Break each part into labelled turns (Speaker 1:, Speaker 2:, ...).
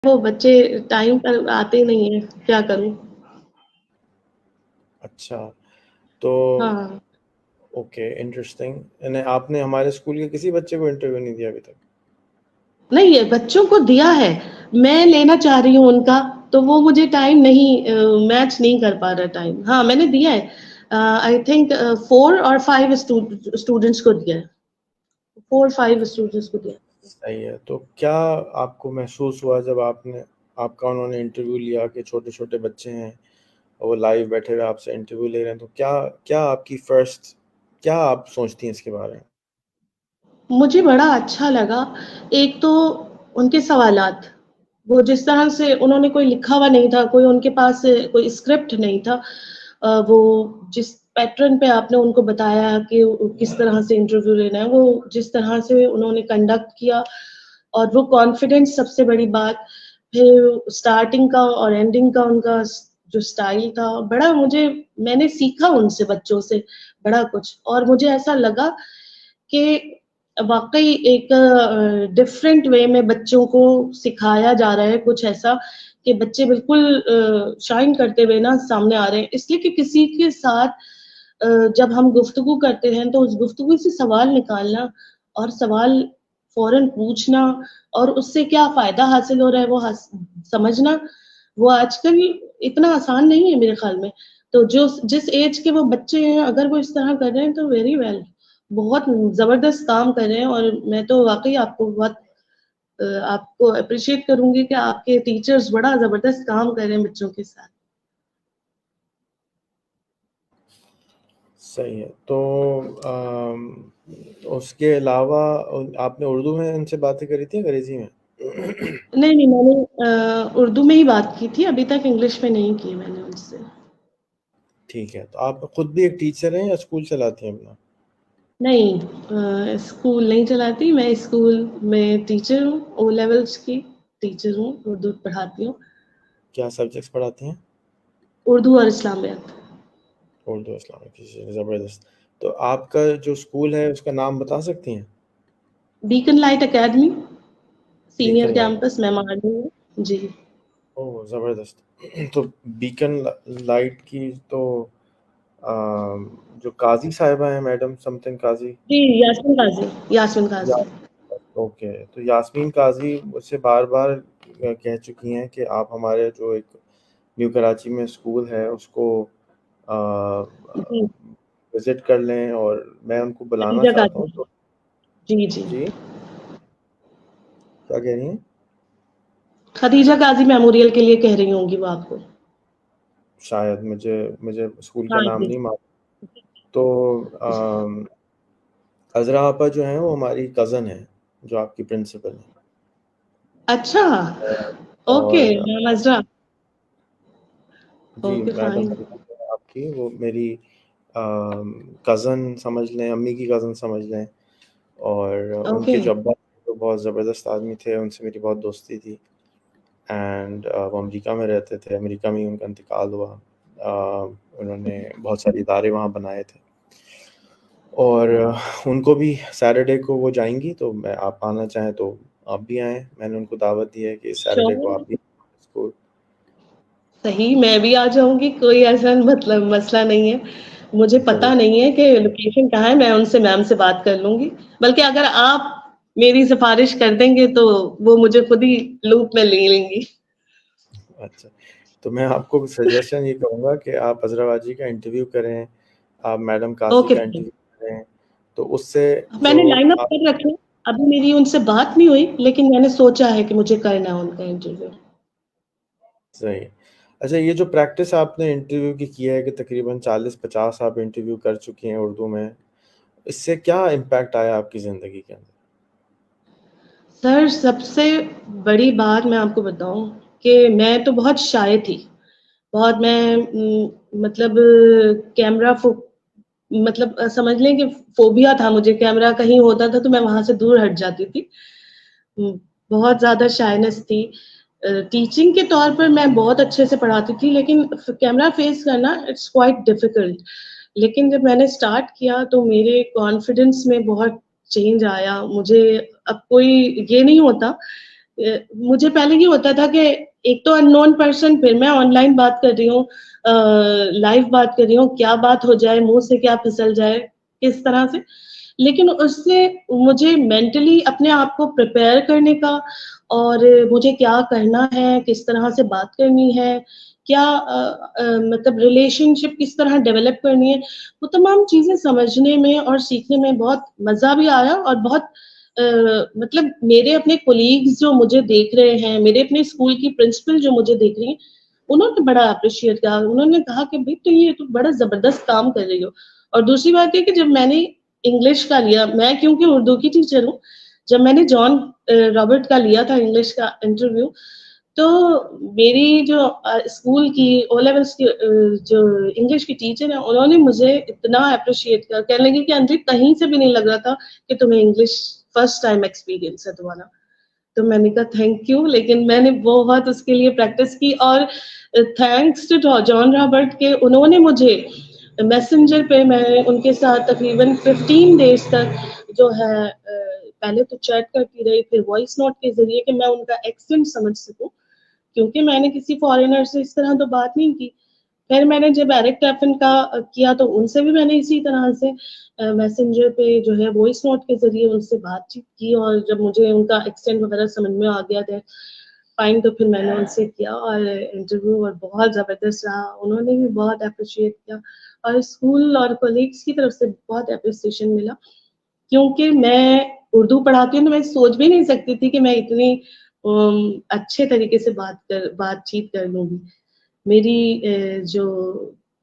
Speaker 1: वो बच्चे टाइम पर आते नहीं है, क्या करूँ?
Speaker 2: अच्छा, तो
Speaker 1: हाँ।
Speaker 2: Okay, interesting. यानी आपने हमारे स्कूल के किसी बच्चे को इंटरव्यू नहीं दिया अभी तक?
Speaker 1: नहीं, ये बच्चों को दिया है, मैं लेना चाह रही हूँ उनका, तो वो मुझे टाइम नहीं मैच नहीं कर पा रहा टाइम। हाँ, मैंने दिया है, आई थिंक 4 और 5 स्टूडेंट्स को दिया है, 4-5 स्टूडेंट्स को दिया है।
Speaker 2: सही है। तो क्या आपको महसूस हुआ जब आपका उन्होंने इंटरव्यू लिया कि छोटे-छोटे बच्चे हैं और वो लाइव बैठे हुए आपसे इंटरव्यू ले रहे हैं, तो क्या क्या आपकी क्या आप सोचती हैं इसके बारे में?
Speaker 1: मुझे बड़ा अच्छा लगा, एक तो उनके सवालात, वो जिस तरह से उन्होंने कोई लिखा हुआ नहीं था, कोई उनके पास कोई स्क्रिप्ट नहीं था, वो जिस पैटर्न पे आपने उनको बताया कि किस तरह से इंटरव्यू लेना है, वो जिस तरह से उन्होंने कंडक्ट किया और वो कॉन्फिडेंस सबसे बड़ी बात, फिर स्टार्टिंग का और एंडिंग का उनका जो स्टाइल था, बड़ा मुझे मैंने सीखा उनसे बच्चों से बड़ा कुछ और मुझे ऐसा लगा कि वाक़ई एक डिफरेंट वे में बच्चों को सिखाया जा रहा है कुछ ऐसा कि बच्चे बिल्कुल शाइन करते हुए ना सामने आ रहे हैं। इसलिए कि किसी के साथ जब हम गुफ्तगू करते हैं तो उस गुफ्तगू से सवाल निकालना और सवाल फ़ौरन पूछना और उससे क्या फ़ायदा हासिल हो रहा है वो समझना, वो आजकल इतना आसान नहीं है मेरे ख़्याल में। तो जो जिस एज के वो बच्चे हैं, अगर वो इस तरह कर रहे हैं तो वेरी वेल, बहुत ज़बरदस्त काम कर रहे हैं और मैं तो वाक़ई आपको एप्रिशिएट करूँगी कि आपके टीचर्स बड़ा ज़बरदस्त काम कर रहे हैं बच्चों के साथ।
Speaker 2: सही है। तो उसके अलावा आपने उर्दू में उनसे बातें करी थी अंग्रेजी में?
Speaker 1: नहीं, नहीं, मैंने उर्दू में ही बात की थी, अभी तक इंग्लिश में नहीं की मैंने उनसे।
Speaker 2: ठीक है। तो आप खुद भी एक टीचर हैं या स्कूल चलाती हैं अपना?
Speaker 1: नहीं, स्कूल नहीं चलाती, मैं स्कूल में टीचर हूँ, ओ लेवल्स की टीचर हूँ, उर्दू पढ़ाती हूँ।
Speaker 2: क्या सब्जेक्ट्स पढ़ाती हैं?
Speaker 1: उर्दू और इस्लामियात।
Speaker 2: उर्दू, इस्लामिक, ज़बरदस्त। तो आपका जो स्कूल है उसका नाम बता सकती हैं?
Speaker 1: Beacon light academy, senior
Speaker 2: beacon light.
Speaker 1: Campus Memari में। जी।
Speaker 2: ओह! ज़बरदस्त। तो बीकन लाइट की तो जो काज़ी साहिबा हैं, मैडम समथिंग काज़ी।
Speaker 1: जी, यास्मीन काज़ी, यास्मीन
Speaker 2: या
Speaker 1: काज़ी।
Speaker 2: ओके, तो यास्मीन काज़ी मुझसे बार-बार कह चुकी हैं कि आप हमारे जो एक न्यू कराची में स्कूल है उसको
Speaker 1: जी,
Speaker 2: विज़िट कर लें और मैं उनको बुलाना
Speaker 1: खदीजा
Speaker 2: चाहता
Speaker 1: काज़ी।
Speaker 2: हूँ। तो
Speaker 1: जी, जी।
Speaker 2: जी, क्या कह रही हैं?
Speaker 1: खदीजा काज़ी मेमोरियल के लिए कह रही होंगी वो आपको।
Speaker 2: शायद मुझे मुझे स्कूल का
Speaker 1: हाँ
Speaker 2: नाम
Speaker 1: जी।
Speaker 2: नहीं मालूम। तो अज़रा आपा जो हैं वो हमारी कज़न हैं, जो आपकी प्रिंसिपल हैं।
Speaker 1: अच्छा, ओके,
Speaker 2: और
Speaker 1: मैम अज़रा,
Speaker 2: जी,
Speaker 1: ओके
Speaker 2: मैडम
Speaker 1: फाइन।
Speaker 2: आपकी वो मेरी कज़न समझ लें, अम्मी की कज़न समझ लें। और
Speaker 1: ओके,
Speaker 2: उनके जो अब्बा तो बहुत ज़बरदस्त आदमी थे, उनसे मेरी बहुत दोस्ती थी। एंड वो अमेरिका में रहते थे, अमेरिका में ही उनका इंतकाल हुआ। उन्होंने बहुत सारे इदारे वहाँ बनाए थे और उनको भी सैटरडे को वो जाएँगी, तो मैं आप आना चाहें तो आप भी आएँ। मैंने उनको दावत दी है कि इस सैटरडे को
Speaker 1: श्योर,
Speaker 2: आप भी स्कूल।
Speaker 1: सही, मैं भी आ जाऊँगी, कोई ऐसा मतलब मसला नहीं है। मुझे पता
Speaker 2: ज़रूर।
Speaker 1: नहीं है कि लोकेशन कहाँ है, मैं उनसे मैम से बात कर लूँगी। बल्कि अगर आप मेरी सिफ़ारिश कर देंगे तो वो मुझे खुद ही लूप में ले लेंगी।
Speaker 2: अच्छा, तो मैं आपको सजेशन ये करूँगा कि आप अज़रा बाजी का इंटरव्यू करें, आप मैडम काज़ी
Speaker 1: ओके
Speaker 2: का
Speaker 1: फाइन।
Speaker 2: इंटरव्यू करें, तो उससे
Speaker 1: मैंने
Speaker 2: जो
Speaker 1: लाइन अप
Speaker 2: आप
Speaker 1: कर रखे हैं, अभी मेरी उनसे बात नहीं हुई, लेकिन मैंने सोचा है कि मुझे करना है उनका इंटरव्यू।
Speaker 2: सही है। अच्छा, ये जो प्रैक्टिस आपने इंटरव्यू की है कि तकरीबन 40-50 आप इंटरव्यू कर चुकी हैं उर्दू में, इससे क्या इम्पैक्ट आया आपकी ज़िंदगी के अंदर?
Speaker 1: सर, सबसे बड़ी बात मैं आपको बताऊँ कि मैं तो बहुत शाय थी। बहुत मैं मतलब कैमरा फ़ो मतलब समझ लें कि फ़ोबिया था मुझे, कैमरा कहीं होता था तो मैं वहाँ से दूर हट जाती थी। हुँ, बहुत ज़्यादा शायनेस थी। टीचिंग के तौर पर मैं बहुत अच्छे से पढ़ाती थी, लेकिन कैमरा फ़ेस करना इट्स क्वाइट डिफ़िकल्ट। लेकिन जब मैंने स्टार्ट किया तो मेरे कॉन्फिडेंस में बहुत चेंज आया। मुझे अब कोई ये नहीं होता मुझे पहले ये होता था कि एक तो अननोन पर्सन, फिर मैं ऑनलाइन बात कर रही हूँ, लाइव बात कर रही हूँ, क्या बात हो जाए, मुंह से क्या फिसल जाए, किस तरह से। लेकिन उससे मुझे मेंटली अपने आप को प्रिपेयर करने का, और मुझे क्या करना है, किस तरह से बात करनी है, क्या मतलब रिलेशनशिप किस तरह डेवलप करनी है, वो तमाम चीजें समझने में और सीखने में बहुत मजा भी आया। और बहुत मतलब मेरे अपने कोलीग्स जो मुझे देख रहे हैं, मेरे अपने स्कूल की प्रिंसिपल जो मुझे देख रही हैं, उन्होंने बड़ा अप्रिशिएट किया। उन्होंने कहा कि भाई तो ये तो बड़ा जबरदस्त काम कर रही हो। और दूसरी बात है कि जब मैंने इंग्लिश का लिया, मैं क्योंकि उर्दू की टीचर हूँ, जब मैंने जॉन रॉबर्ट का लिया था इंग्लिश का इंटरव्यू, तो मेरी जो स्कूल की ओ लेवल्स की जो इंग्लिश की टीचर है, उन्होंने मुझे इतना अप्रिशिएट किया, कहने लगी कि अंजलि कहीं से भी नहीं लग रहा था कि तुम्हें इंग्लिश फर्स्ट टाइम एक्सपीरियंस है तुम्हारा। तो मैंने कहा थैंक यू, लेकिन मैंने बहुत उसके लिए प्रैक्टिस की। और थैंक्स टू जॉन रॉबर्ट के, उन्होंने मुझे मैसेंजर पे, मैं उनके साथ तकरीबन 15 डेज तक जो है पहले तो चैट करती रही, फिर वॉइस नोट के जरिए कि मैं उनका एक्सेंट समझ सकूं, क्योंकि मैंने किसी फॉरेनर से इस तरह तो बात नहीं की। फिर मैंने जब एरिक क्लैप्टन का किया तो उनसे भी मैंने इसी तरह से मैसेंजर पे जो है वॉइस नोट के जरिए उनसे बातचीत की, और जब मुझे उनका एक्सेंट वगैरह समझ में आ गया था फाइन, तो फिर मैंने उनसे किया और इंटरव्यू, और बहुत ज़बरदस्त रहा। उन्होंने भी बहुत अप्रिशिएट किया, और स्कूल और कोलीग्स की तरफ से बहुत अप्रिसिएशन मिला। क्योंकि मैं उर्दू पढ़ाती हूँ तो मैं सोच भी नहीं सकती थी कि मैं इतनी अच्छे तरीके से बातचीत कर लूँगी। मेरी जो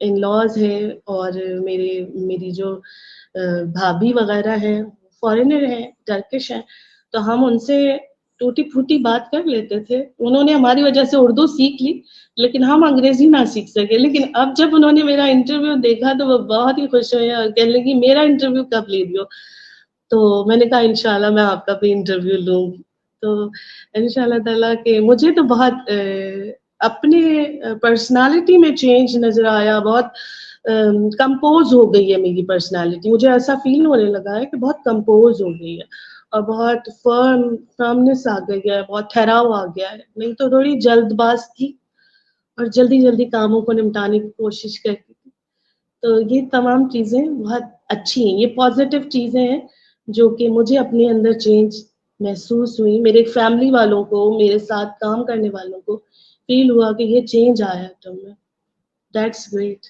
Speaker 1: इन लॉज हैं और मेरी जो भाभी वगैरह हैं, फॉरेनर हैं, टर्किश हैं, तो हम उनसे टूटी फूटी बात कर लेते थे। उन्होंने हमारी वजह से उर्दू सीख ली, लेकिन हम अंग्रेजी ना सीख सके। लेकिन अब जब उन्होंने मेरा इंटरव्यू देखा तो वो बहुत ही खुश हुए और कहने लगी मेरा इंटरव्यू कब ले रही हो। तो मैंने कहा इंशाल्लाह मैं आपका भी इंटरव्यू लूंगी। तो इंशाल्लाह ताला के मुझे तो बहुत अपने पर्सनालिटी में चेंज नजर आया। बहुत कंपोज हो गई है मेरी पर्सनालिटी, मुझे ऐसा फील होने लगा है कि बहुत कंपोज हो गई है, और बहुत फर्मनेस आ गई है, बहुत ठहराव आ गया है। नहीं तो थोड़ी जल्दबाज थी और जल्दी जल्दी कामों को निपटाने की कोशिश करती थी। तो ये तमाम चीजें बहुत अच्छी हैं, ये पॉजिटिव चीजें हैं जो कि मुझे अपने अंदर चेंज महसूस हुई। मेरे फैमिली वालों को, मेरे साथ काम करने वालों को फील हुआ कि ये चेंज आया है तुम में। That's great.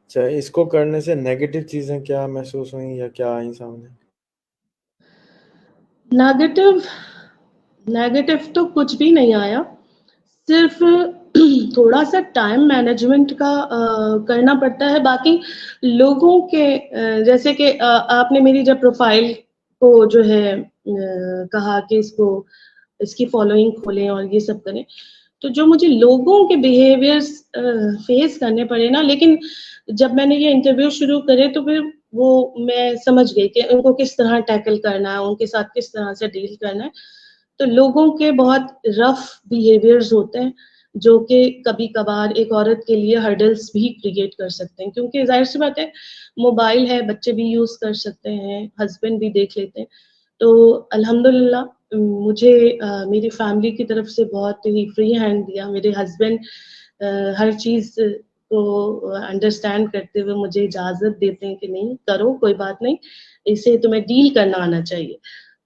Speaker 2: अच्छा, इसको करने से नेगेटिव चीजें क्या महसूस हुई या क्या आई सामने?
Speaker 1: नेगेटिव नेगेटिव तो कुछ भी नहीं आया, सिर्फ थोड़ा सा टाइम मैनेजमेंट का करना पड़ता है। बाकी लोगों के जैसे कि आपने मेरी जब प्रोफाइल को जो है कहा कि इसकी फॉलोइंग खोलें और ये सब करें, तो जो मुझे लोगों के बिहेवियर्स फेस करने पड़े ना, लेकिन जब मैंने ये इंटरव्यू शुरू करे तो फिर वो मैं समझ गई कि उनको किस तरह टैकल करना है, उनके साथ किस तरह से डील करना है। तो लोगों के बहुत रफ बिहेवियर्स होते हैं जो कि कभी कभार एक औरत के लिए हर्डल्स भी क्रिएट कर सकते हैं, क्योंकि जाहिर सी बात है मोबाइल है, बच्चे भी यूज कर सकते हैं, हस्बैंड भी देख लेते हैं। तो अल्हम्दुलिल्लाह मुझे मेरी फैमिली की तरफ से बहुत ही फ्री हैंड दिया। मेरे हस्बैंड हर चीज को अंडरस्टैंड करते हुए मुझे इजाजत देते हैं कि नहीं करो, कोई बात नहीं, इसे तुम्हें डील करना आना चाहिए।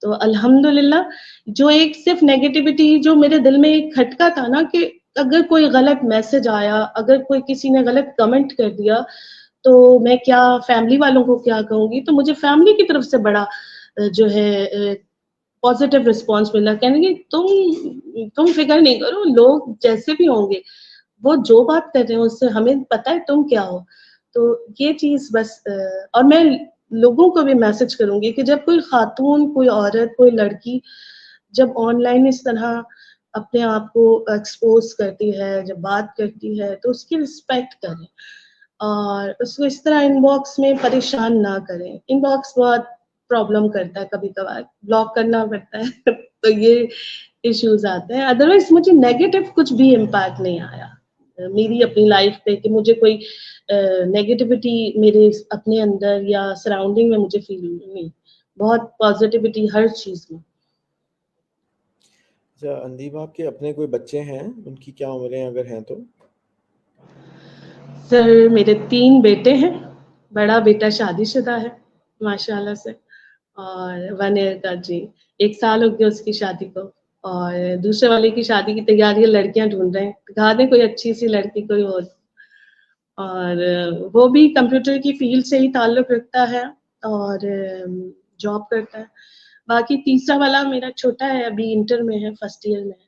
Speaker 1: तो अल्हम्दुलिल्लाह जो एक सिर्फ नेगेटिविटी जो मेरे दिल में एक खटका था ना कि अगर कोई गलत मैसेज आया, अगर कोई किसी ने गलत कमेंट कर दिया, तो मैं क्या फैमिली वालों को क्या कहूंगी। तो मुझे फैमिली की तरफ से बड़ा जो है पॉजिटिव रिस्पॉन्स मिला, कहने की तुम फिक्र नहीं करो, लोग जैसे भी होंगे वो जो बात कर रहे हैं उससे हमें पता है तुम क्या हो। तो ये चीज बस और मैं लोगों को भी मैसेज करूंगी कि जब कोई खातून, कोई औरत, कोई लड़की जब ऑनलाइन इस तरह अपने आप को एक्सपोज करती है, जब बात करती है, तो उसकी रिस्पेक्ट करें और उसको इस तरह इनबॉक्स में परेशान ना करें। इनबॉक्स बहुत प्रॉब्लम करता है, कभी कभार ब्लॉक करना पड़ता है तो ये इश्यूज आते हैं। अदरवाइज मुझे नेगेटिव कुछ भी इम्पैक्ट नहीं आया मेरी अपनी लाइफ पे कि मुझे कोई नेगेटिविटी मेरे अपने अंदर या सराउंडिंग में मुझे फील नहीं। बहुत पॉजिटिविटी हर चीज में।
Speaker 2: अच्छा अंदीब, आपके अपने कोई बच्चे हैं? उनकी क्या उम्रें अगर हैं तो?
Speaker 1: सर मेरे 3 बेटे हैं। बड़ा बेटा शादीशुदा है माशाल्लाह से, और 1 ईयर का जी, 1 साल हो गया उसकी शादी को, और दूसरे वाले की शादी की तैयारी लड़कियां ढूंढ रहे हैं, दिखा दें कोई अच्छी सी लड़की कोई और वो भी कंप्यूटर की फील्ड से ही ताल्लुक रखता है और जॉब करता है। बाकी तीसरा वाला मेरा छोटा है, अभी इंटर में है, फर्स्ट ईयर में है,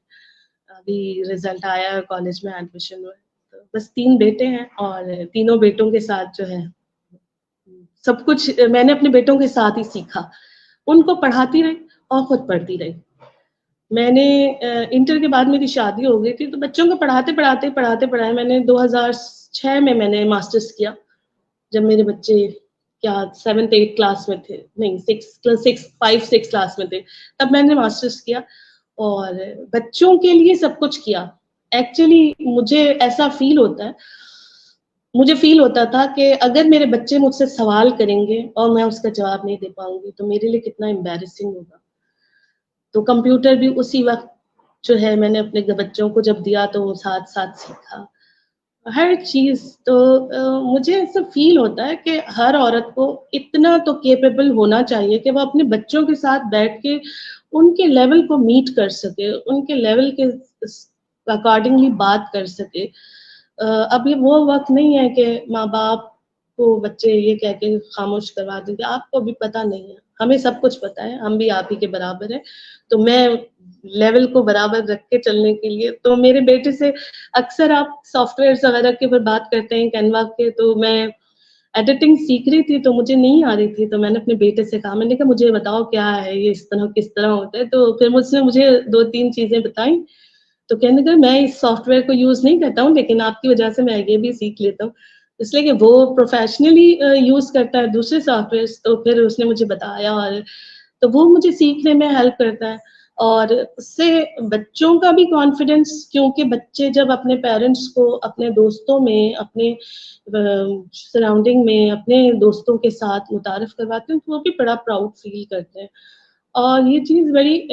Speaker 1: अभी रिजल्ट आया है, कॉलेज में एडमिशन हुआ है। तो बस 3 बेटे हैं, और तीनों बेटों के साथ जो है सब कुछ मैंने अपने बेटों के साथ ही सीखा, उनको पढ़ाती रही और खुद पढ़ती रही। मैंने इंटर के बाद मेरी शादी हो गई थी, तो बच्चों को पढ़ाते मैंने 2006 में मैंने मास्टर्स किया, जब मेरे बच्चे क्या 7th 8th क्लास में थे, नहीं 5 6 क्लास में थे, तब मैंने मास्टर्स किया और बच्चों के लिए सब कुछ किया। एक्चुअली मुझे फील होता था कि अगर मेरे बच्चे मुझसे सवाल करेंगे और मैं उसका जवाब नहीं दे पाऊंगी तो मेरे लिए कितना एम्बैरेसिंग होगा। तो कंप्यूटर भी उसी वक्त जो है मैंने अपने बच्चों को जब दिया तो साथ साथ सीखा हर चीज। तो मुझे ऐसा फील होता है कि हर औरत को इतना तो केपेबल होना चाहिए कि वो अपने बच्चों के साथ बैठ के उनके लेवल को मीट कर सके, उनके लेवल के अकॉर्डिंगली बात कर सके। अभी वो वक्त नहीं है कि माँ बाप को बच्चे ये कह के खामोश करवा देंगे, आपको भी पता नहीं है, हमें सब कुछ पता है, हम भी आप ही के बराबर है। तो मैं लेवल को बराबर रख के चलने के लिए, तो मेरे बेटे से अक्सर आप सॉफ्टवेयर वगैरह के ऊपर बात करते हैं कैनवा के, तो मैं एडिटिंग सीख रही थी तो मुझे नहीं आ रही थी, तो मैंने अपने बेटे से कहा, मैंने कहा मुझे बताओ क्या है ये, इस तरह किस तरह होता है। तो फिर मुझसे मुझे 2-3 चीजें बताई, तो कहने लगा मैं इस सॉफ्टवेयर को यूज नहीं करता हूँ लेकिन आपकी वजह से मैं ये भी सीख लेता हूँ, इसलिए कि वो प्रोफेशनली यूज करता है दूसरे सॉफ्टवेयर, तो फिर उसने मुझे बताया, और तो वो मुझे सीखने में हेल्प करता है। और उससे बच्चों का भी कॉन्फिडेंस, क्योंकि बच्चे जब अपने पेरेंट्स को अपने दोस्तों में, अपने सराउंडिंग में अपने दोस्तों के साथ मुतारिफ करवाते हैं तो वो भी बड़ा प्राउड फील करते हैं, और ये चीज बड़ी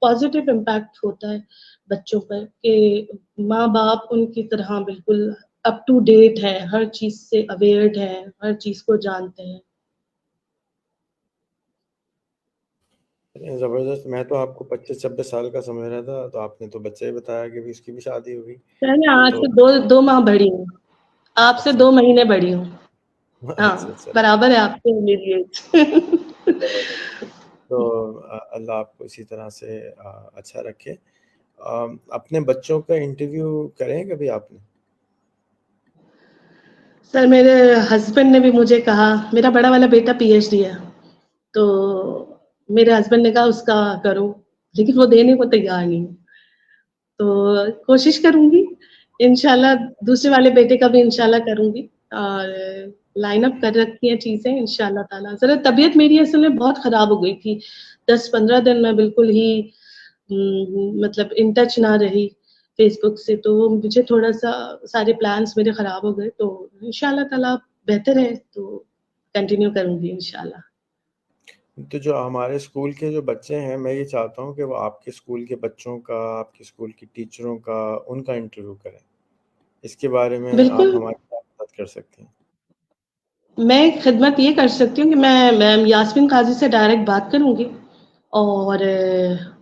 Speaker 1: पॉजिटिव इम्पैक्ट होता है बच्चों पर कि माँ बाप उनकी तरह बिल्कुल अप टू डेट है, हर चीज से अवेयर्ड है, हर चीज को जानते हैं।
Speaker 2: जबरदस्त। मैं तो आपको 25-26 साल का समझ रहा था, तो आपने तो बच्चा ही बताया कि भी इसकी भी शादी हो गई।
Speaker 1: मैंने आज
Speaker 2: तो
Speaker 1: से दो माह बड़ी हूँ, आपसे
Speaker 2: अच्छा
Speaker 1: 2 महीने बड़ी हूँ।
Speaker 2: अच्छा
Speaker 1: हाँ,
Speaker 2: अच्छा।
Speaker 1: बराबर है आपसे मेरी एज।
Speaker 2: तो अल्लाह आपको इसी तरह से अच्छा रखे। अपने बच्चों का इंटरव्यू करें कभी आपने?
Speaker 1: सर मेरे हस्बैंड ने भी मुझे कहा, मेरा बड़ा वाला बेटा पीएचडी है, तो मेरे हस्बैंड ने कहा उसका करो, लेकिन वो देने को तैयार नहीं। तो कोशिश करूंगी इंशाल्लाह, दूसरे वाले बेटे का भी इंशाल्लाह करूंगी, और लाइन अप कर रखी है चीजें इंशाल्लाह ताला। जरा तबीयत मेरी असल में बहुत खराब हो गई थी, 10-15 दिन मैं बिल्कुल ही मतलब इन टच ना रही फेसबुक से, तो मुझे थोड़ा सा सारे प्लान्स मेरे खराब हो गए, तो इंशाल्लाह ताला बेहतर है तो कंटिन्यू करूंगी इंशाल्लाह।
Speaker 2: तो जो हमारे स्कूल के जो बच्चे हैं, मैं ये चाहता हूँ कि वो आपके स्कूल के बच्चों का, आपके स्कूल की टीचरों का, उनका इंटरव्यू करें। इसके बारे में आप
Speaker 1: बिल्कुल,
Speaker 2: हमारी बात कर सकते हैं।
Speaker 1: मैं खिदमत ये कर सकती हूँ कि मैं मैम यास्मीन काजी से डायरेक्ट बात करूँगी, और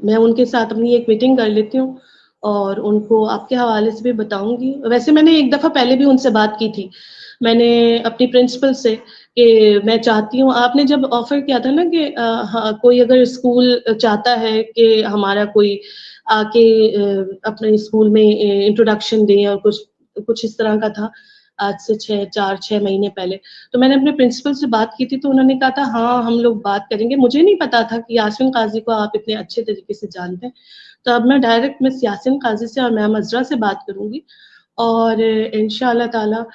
Speaker 1: मैं उनके साथ अपनी एक मीटिंग कर लेती हूँ और उनको आपके हवाले से भी बताऊंगी। वैसे मैंने एक दफ़ा पहले भी उनसे बात की थी, मैंने अपनी प्रिंसिपल से, कि मैं चाहती हूँ, आपने जब ऑफर किया था ना कि हाँ, कोई अगर स्कूल चाहता है कि हमारा कोई आके अपने स्कूल में इंट्रोडक्शन दे, और कुछ कुछ इस तरह का था, आज से 4-6 महीने पहले। तो मैंने अपने प्रिंसिपल से बात की थी, तो उन्होंने कहा था हाँ हम लोग बात करेंगे। मुझे नहीं पता था कि यास्मीन काजी को आप इतने अच्छे तरीके से जानते हैं, तो अब मैं डायरेक्ट मिस यास्मीन काजी से और मैम अजरा से बात करूंगी, और इंशाल्लाह ताला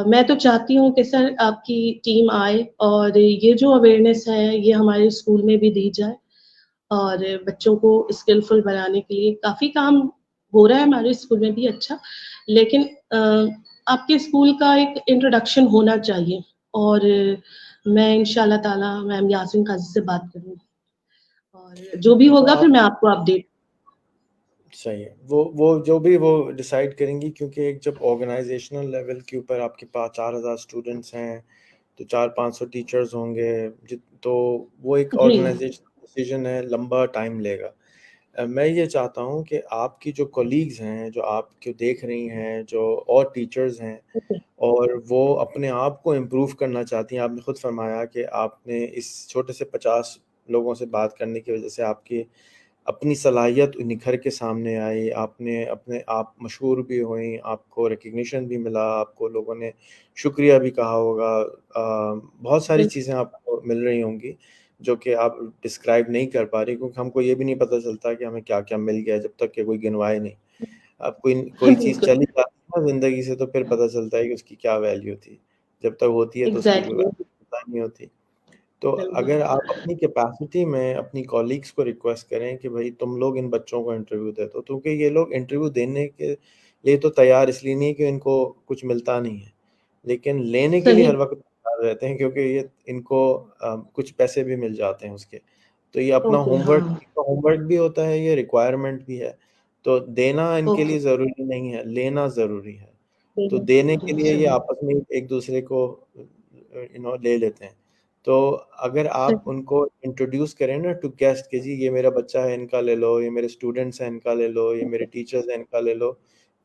Speaker 1: मैं तो चाहती हूँ कि सर आपकी टीम आए और ये जो अवेयरनेस है ये हमारे स्कूल में भी दी जाए, और बच्चों को स्किलफुल बनाने के लिए काफ़ी काम हो रहा है हमारे स्कूल में भी अच्छा, लेकिन आपके स्कूल का एक इंट्रोडक्शन होना चाहिए, और मैं इंशाल्लाह ताला मैम यास्मीन काजी से बात करूँगी, और जो भी
Speaker 2: अच्छा
Speaker 1: होगा फिर
Speaker 2: आप
Speaker 1: मैं आपको अपडेट।
Speaker 2: सही है। वो जो भी वो डिसाइड करेंगी, क्योंकि एक जब ऑर्गेनाइजेशनल लेवल के ऊपर आपके पास 4000 स्टूडेंट्स हैं तो 400-500 टीचर्स होंगे, तो वो एक
Speaker 1: जी।
Speaker 2: ऑर्गेनाइजेशनल डिसीजन है, लंबा टाइम लेगा। मैं ये चाहता हूँ कि आपकी जो कोलीग्स हैं, जो आपको देख रही हैं, जो और टीचर्स हैं
Speaker 1: ओके।
Speaker 2: और वो अपने आप को इम्प्रूव करना चाहती हैं। आपने खुद फरमाया कि आपने इस छोटे से 50 लोगों से बात करने की वजह से आपकी अपनी सलाहियत निखर के सामने आई, आपने अपने आप मशहूर भी हुई, आपको रिकग्निशन भी मिला, आपको लोगों ने शुक्रिया भी कहा होगा, बहुत सारी
Speaker 1: बिल
Speaker 2: चीज़ें आपको मिल रही होंगी जो कि आप डिस्क्राइब नहीं कर पा रही, क्योंकि हमको ये भी नहीं पता चलता कि हमें क्या-क्या मिल गया जब तक कि कोई गिनवाए नहीं। अब कोई कोई चीज़
Speaker 1: बिल्कुल,
Speaker 2: चली जाती है ना ज़िंदगी से, तो फिर पता चलता है कि उसकी क्या वैल्यू थी। जब तक होती है तो उसकी कोई
Speaker 1: एग्ज़ैक्टली,
Speaker 2: वैल्यू पता नहीं होती। तो
Speaker 1: बिल्कुल।
Speaker 2: अगर आप अपनी कैपेसिटी में अपनी कॉलीग्स को रिक्वेस्ट करें कि भाई तुम लोग इन बच्चों को इंटरव्यू दे दो, क्योंकि ये लोग इंटरव्यू देने के लिए तो तैयार इसलिए नहीं है कि इनको कुछ मिलता नहीं है, लेकिन लेने के लिए
Speaker 1: सही,
Speaker 2: हर वक्त तैयार रहते हैं, क्योंकि ये इनको कुछ पैसे भी मिल जाते हैं उसके। तो ये अपना
Speaker 1: ओके,
Speaker 2: होमवर्क
Speaker 1: हाँ,
Speaker 2: होमवर्क भी होता है, ये रिक्वायरमेंट भी है। तो देना इनके
Speaker 1: ओके,
Speaker 2: लिए ज़रूरी नहीं है, लेना ज़रूरी है। तो
Speaker 1: बिल्कुल,
Speaker 2: देने के लिए ये
Speaker 1: अच्छा,
Speaker 2: आपस में एक दूसरे को ले लेते हैं। तो अगर आप
Speaker 1: सही,
Speaker 2: उनको इंट्रोड्यूस करें ना टू गेस्ट कि जी ये मेरा बच्चा है, इनका ले लो, ये मेरे स्टूडेंट्स हैं, इनका ले लो, ये मेरे टीचर्स हैं, इनका ले लो,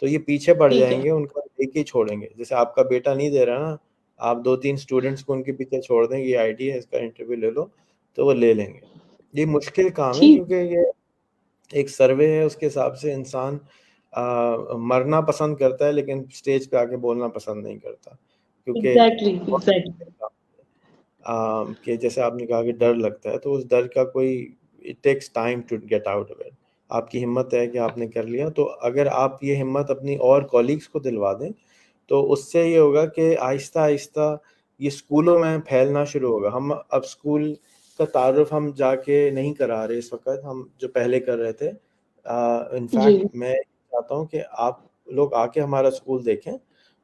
Speaker 2: तो ये पीछे पड़
Speaker 1: ठीक है,
Speaker 2: जाएँगे, उनका लेके ही छोड़ेंगे। जैसे आपका बेटा नहीं दे रहा ना, आप 2-3 स्टूडेंट्स को उनके पीछे छोड़ दें, ये आईडी है, इसका इंटरव्यू ले लो, तो वो ले लेंगे। ये मुश्किल काम है,
Speaker 1: ठीक,
Speaker 2: क्योंकि ये एक सर्वे है, उसके हिसाब से इंसान मरना पसंद करता है, लेकिन स्टेज पे आके बोलना पसंद नहीं करता, क्योंकि
Speaker 1: एग्ज़ैक्टली,
Speaker 2: बहुत
Speaker 1: एग्ज़ैक्टली,
Speaker 2: कि जैसे आपने कहा कि डर लगता है, तो उस डर का कोई it takes time to get out of it. आपकी हिम्मत है कि आपने कर लिया, तो अगर आप ये हिम्मत अपनी और कॉलीग्स को दिलवा दें, तो उससे ये होगा कि आहिस्ता-आहिस्ता ये स्कूलों में फैलना शुरू होगा। हम अब स्कूल का तारुफ़ हम जाके नहीं करा रहे इस वक़्त, हम जो पहले कर रहे थे।
Speaker 1: जी,
Speaker 2: इनफैक्ट मैं चाहता हूँ कि आप लोग आके हमारा स्कूल देखें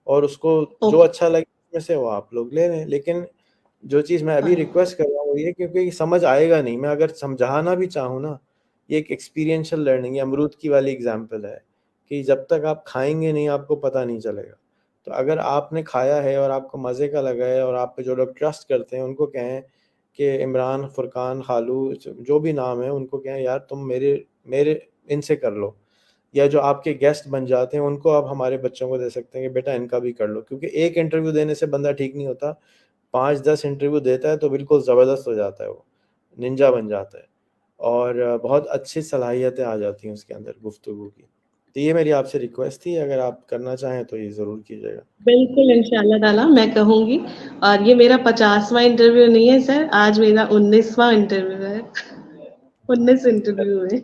Speaker 2: और उसको जो
Speaker 1: ओके,
Speaker 2: अच्छा लगे उसमें से वो आप लोग ले लें। लेकिन जो चीज़ मैं अभी
Speaker 1: फाइन,
Speaker 2: रिक्वेस्ट कर रहा हूँ वो ये, क्योंकि समझ आएगा नहीं, मैं अगर समझाना भी चाहूँ ना, ये एक एक्सपीरियंशियल लर्निंग है, अमरूद की वाली एग्ज़ाम्पल है, कि जब तक आप खाएँगे नहीं आपको पता नहीं चलेगा। तो अगर आपने खाया है और आपको मज़े का लगा है और आप पे जो लोग ट्रस्ट करते हैं उनको कहें कि इमरान, फुरकान, खालू जो भी नाम है उनको कहें यार तुम मेरे मेरे इनसे कर लो। या जो आपके गेस्ट बन जाते हैं उनको आप हमारे बच्चों को दे सकते हैं कि बेटा इनका भी कर लो, क्योंकि एक इंटरव्यू देने से बंदा ठीक नहीं होता, 5-10 इंटरव्यू देता है तो बिल्कुल ज़बरदस्त हो जाता है वो, निंजा बन जाता है और बहुत अच्छी सलाहियतें आ जाती हैं उसके अंदर गुफ्तगू की। तो ये मेरी आपसे रिक्वेस्ट थी, अगर आप करना चाहें तो ये ज़रूर कीजिएगा।
Speaker 1: बिल्कुल इंशाअल्लाह ताला मैं कहूँगी और ये मेरा 50वाँ इंटरव्यू नहीं है सर, आज मेरा 19वाँ इंटरव्यू है, 19 इंटरव्यू हुए।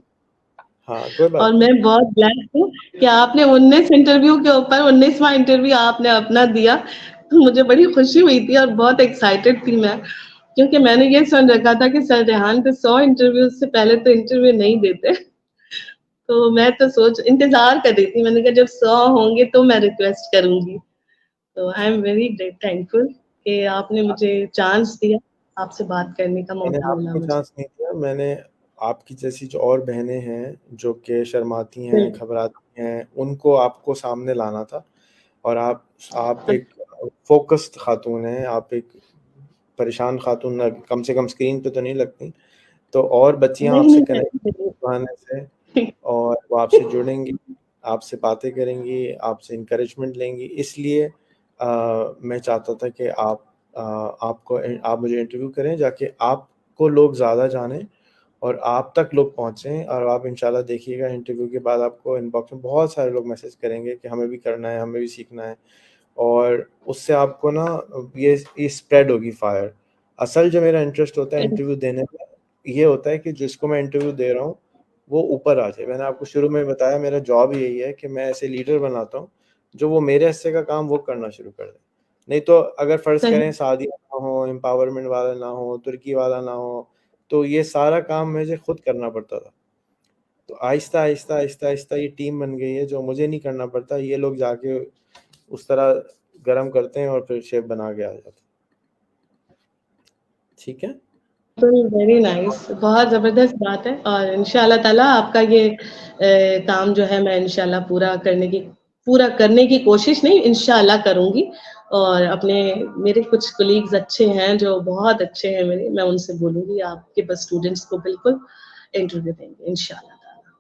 Speaker 2: हाँ, कोई
Speaker 1: और
Speaker 2: बात
Speaker 1: मैं
Speaker 2: नहीं।
Speaker 1: बहुत ब्लेस्ड हूँ कि आपने 19 इंटरव्यू के ऊपर 19वाँ इंटरव्यू आपने अपना दिया। तो मुझे बड़ी खुशी हुई थी और बहुत एक्साइटेड थी मैं, क्योंकि मैंने ये सुन रखा था कि सर रेहान तो 100 इंटरव्यू से पहले तो इंटरव्यू नहीं देते। तो मैं तो सोच इंतज़ार कर रही थी, मैंने कहा जब 100 होंगे तो मैं रिक्वेस्ट करूँगी। तो I am very great thankful कि आपने मुझे चांस दिया, आपसे बात करने का
Speaker 2: मैंने
Speaker 1: मौका मिला
Speaker 2: आपको
Speaker 1: मुझे।
Speaker 2: चांस नहीं दिया, मैंने आपकी जैसी जो और बहनें हैं, जो कि शर्माती हैं,
Speaker 1: बिल्कुल,
Speaker 2: घबराती हैं, उनको आपको सामने लाना था और आप एक फ़ोकस्ड खातून हैं, आप एक परेशान खातून ना कम से कम स्क्रीन पे तो नहीं लगती। तो और बच्चियाँ
Speaker 1: नहीं,
Speaker 2: आपसे
Speaker 1: नहीं,
Speaker 2: कनेक्ट
Speaker 1: नहीं,
Speaker 2: बहाने से और वो आपसे जुड़ेंगी, आपसे बातें करेंगी, आपसे एनकरेजमेंट लेंगी। इसलिए मैं चाहता था कि आप मुझे इंटरव्यू करें, जाके आपको लोग ज़्यादा जानें और आप तक लोग पहुँचे और आप इंशाल्लाह देखिएगा इंटरव्यू के बाद आपको इनबॉक्स में बहुत सारे लोग मैसेज करेंगे कि हमें भी करना है, हमें भी सीखना है और उससे आपको ना ये स्प्रेड होगी फायर। असल जो मेरा इंटरेस्ट होता है इंटरव्यू देने में, ये होता है कि जिसको मैं इंटरव्यू दे रहा हूँ, वो ऊपर आ जाए। मैंने आपको शुरू में बताया मेरा जॉब यही है कि मैं ऐसे लीडर बनाता हूँ, जो वो मेरे हिस्से का काम वो करना शुरू कर दें। नहीं तो अगर फ़र्ज़
Speaker 1: सही,
Speaker 2: करें शादियाँ ना हो, एम्पावरमेंट वाला ना हो, तुर्की वाला ना हो, तो ये सारा काम मुझे खुद करना पड़ता था। तो आहिस्ता-आहिस्ता, आहिस्ता-आहिस्ता ये टीम बन गई है जो मुझे नहीं करना पड़ता, ये लोग जाके उस तरह गरम करते हैं और फिर शेफ़ बना के आ जाते हैं। ठीक है?
Speaker 1: वेरी नाइस, बहुत ज़बरदस्त बात है और इंशाल्लाह ताला आपका ये काम जो है मैं इंशाल्लाह पूरा करने की कोशिश नहीं, इंशाल्लाह करूँगी और मेरे कुछ कलीग्स अच्छे हैं जो बहुत अच्छे हैं मेरे, मैं उनसे बोलूँगी आपके बस स्टूडेंट्स को बिल्कुल इंटरव्यू देंगे इंशाल्लाह ताला।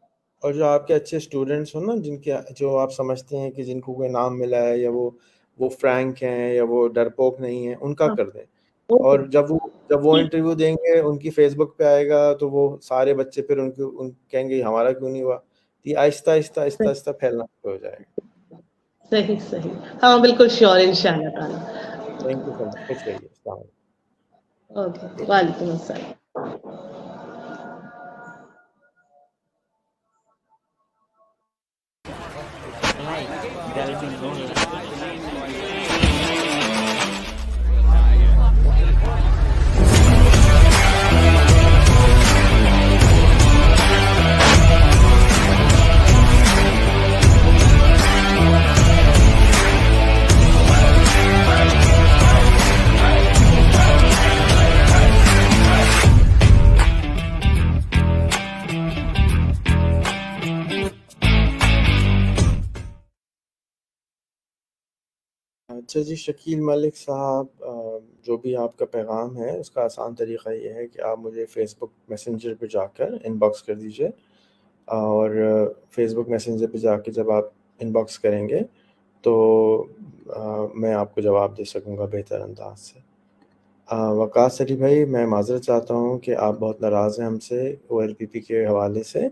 Speaker 2: और जो आपके अच्छे स्टूडेंट्स हो ना, जो आप समझते हैं कि जिनको कोई नाम मिला है या वो फ्रैंक हैं या वो डरपोक नहीं है, उनका
Speaker 1: हाँ,
Speaker 2: कर दें।
Speaker 1: ओके,
Speaker 2: और जब वो इंटरव्यू देंगे, उनकी फेसबुक पे आएगा तो वो सारे बच्चे फिर उन कहेंगे हमारा क्यों नहीं हुआ। ये आहिस्ता आहिस्ता आहिस्ता
Speaker 1: सही,
Speaker 2: आहिस्ता फैलना शुरू हो जाएगा।
Speaker 1: सही, सही। हाँ, बिल्कुल श्योर इंशाल्लाह ताला।
Speaker 2: थैंक यू सो मच, खुश रहिए। अस्सलाम वालेकुम।
Speaker 1: ओके, वालेकुम अस्सलाम।
Speaker 2: अच्छा जी, शकील मलिक साहब, जो भी आपका पैगाम है उसका आसान तरीक़ा ये है कि आप मुझे फ़ेसबुक मैसेंजर पे जाकर इनबॉक्स कर दीजिए और फ़ेसबुक मैसेंजर पे जाके जब आप इनबॉक्स करेंगे तो मैं आपको जवाब दे सकूँगा बेहतर अंदाज़ से। वक़ास अली भाई, मैं माज़रत चाहता हूँ कि आप बहुत नाराज़ हैं हमसे ओएलपीपी के हवाले से।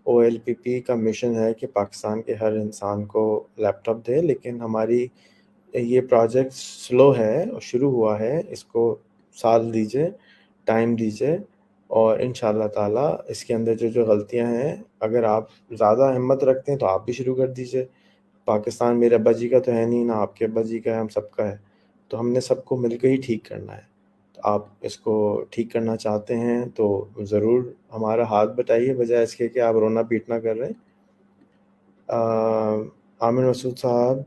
Speaker 2: ओएलपीपी का मिशन है कि पाकिस्तान के हर इंसान को लैपटॉप दे, लेकिन हमारी ये प्रोजेक्ट स्लो है और शुरू हुआ है, इसको साल दीजिए, टाइम दीजिए और इंशाअल्लाह ताला इसके अंदर जो गलतियाँ हैं, अगर आप ज़्यादा हिम्मत रखते हैं तो आप भी शुरू कर दीजिए। पाकिस्तान मेरे अब्बा जी का तो है नहीं, ना आपके अब्बा जी का है, हम सबका है। तो हमने सबको मिलकर ही ठीक करना है। तो आप इसको ठीक करना चाहते हैं तो ज़रूर हमारा हाथ बटाइए, बजाय इसके कि आप रोना-पीटना कर रहे हैं। आमिर मसूद साहब,